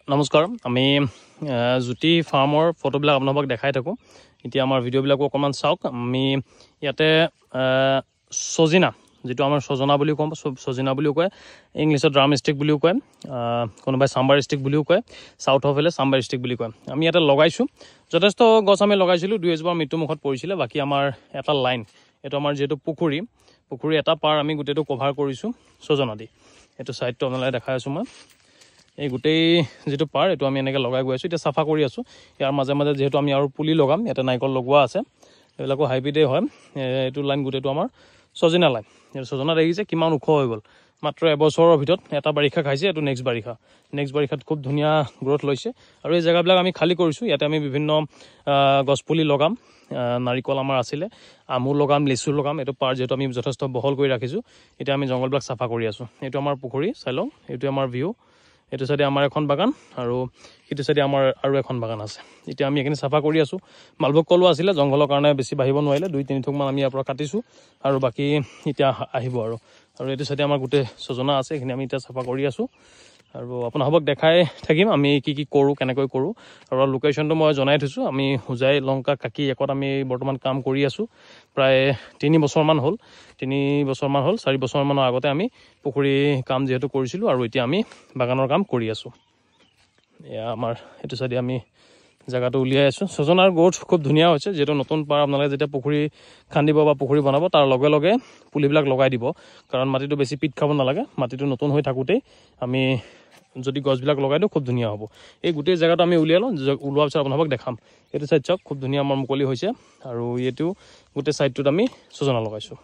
নমস্কাৰ আমি জ্যোতি ফাৰ্মৰ ফটোবিলাক আপোনালোকক দেখাই থাকোঁ এতিয়া আমাৰ ভিডিঅ'বিলাকো অকণমান চাওক আমি ইয়াতে সজিনা যেটো আমাৰ সজনা বুলি কম সজিনা বুলিও কয় ইংলিছত ড্ৰাম ষ্টিক বুলিও কয় কোনোবাই সাম্বাৰ ষ্টিক বুলিও কয় সাউথ অফেলে সাম্বাৰ ষ্টিক বুলি কয় আমি ইয়াতে লগাইছোঁ যথেষ্ট গছ আমি লগাইছিলোঁ 2 এজোপা মৃত্যুমুখত পৰিছিলে বাকি আমাৰ এটা লাইন এটো আমাৰ যেটো পুখুৰী এটা পাৰ আমি গুটেটো কভাৰ কৰিছোঁ সজনা দি এটো সাইডটো আপোনালোকে দেখাই আছোঁ মই এই গোটেই যেটো পাৰ এটো আমি এনেকৈ লগাই গৈ আছোঁ এটা সাফা কৰি আছোঁ ইয়াৰ মাজে মাজে যেহেতু আমি আৰু পুলি লগাম এটা নাইকল লগোৱা আছে এবিলাকো হাইব্ৰিডে হয় এটো লাইন গোটেটো আমাৰ সজিনা লাইন এই সজনা দেখিছে কিমান ওখ হৈ গ'ল মাত্ৰ এবছৰৰ ভিতৰত এটা বাৰিষা খাইছে এটো নেক্সট বাৰিষাত খুব ধুনীয়া গ্ৰোথ লৈছে আৰু এই জায়গাবিলাক আমি খালি কৰিছোঁ ইয়াতে আমি বিভিন্ন গছপুলি লগাম নাৰিকল আমাৰ আছিলে আমু লগাম লিচু লগাম এটো পাৰ যেটো আমি যথেষ্ট বহল কৰি ৰাখিছোঁ এতিয়া আমি জংগলবিলাক সাফা কৰি আছোঁ এটো আমাৰ পুখুৰী চাইলং এটো আমাৰ ভিউ এটো সাইডে আমাৰ এখন বাগান আৰু ইটো সাইডে আমাৰ আৰু এখন বাগান আছে এতিয়া আমি এখিনি সাফা কৰি আছোঁ মালভোগ কলো আছিল জংগলৰ কাৰণে বেছি বাঢ়িব নোৱাৰিলে 2-3 থুক মান আমি ইয়াৰ পৰা কাটিছোঁ আৰু বাকি এতিয়া আহিব আৰু এটো সাইডে আমাৰ গুটে সজনা আছে এখিনি আমি এতিয়া সাফা কৰি আছোঁ আৰু আপোনাক দেখাই থাকিম আমি কি কৰোঁ কেনেকৈ কৰোঁ আৰু লোকেশনটো মই জনাই থৈছোঁ আমি হুজাই লংকা কাকি একত আমি বৰ্তমান কাম কৰি আছোঁ প্ৰায় 3 বছৰমান হ'ল 4 বছৰমানৰ আগতে আমি পুখুৰী কাম যেহেতু কৰিছিলোঁ আৰু এতিয়া আমি বাগানৰ কাম কৰি আছোঁ এয়া আমাৰ এটো সাইডে আমি জায়গাটো উলিয়াই আছোঁ সজনাৰ গ্ৰোথ খুব ধুনীয়া হৈছে যেটো নতুন পাৰ আপোনালোকে যেতিয়া পুখুৰী খান্দিব বা পুখুৰী বনাব তাৰ লগে লগে পুলিবিলাক লগাই দিব কাৰণ মাটিটো বেছি পিট খাব নালাগে মাটিটো নতুন হৈ থাকোতেই আমি যদি গছবিলাক লগাই দিও খুব ধুনীয়া হ'ব এই গোটেই জায়গাটো আমি উলিয়ালো উলোৱাৰ পিছত আপোনালোকক দেখাম এটো সাইড চাওক খুব ধুনীয়া আমাৰ মুকলি হৈছে আৰু এটো গোটেই সাইডটোত আমি সজনা লগাইছোঁ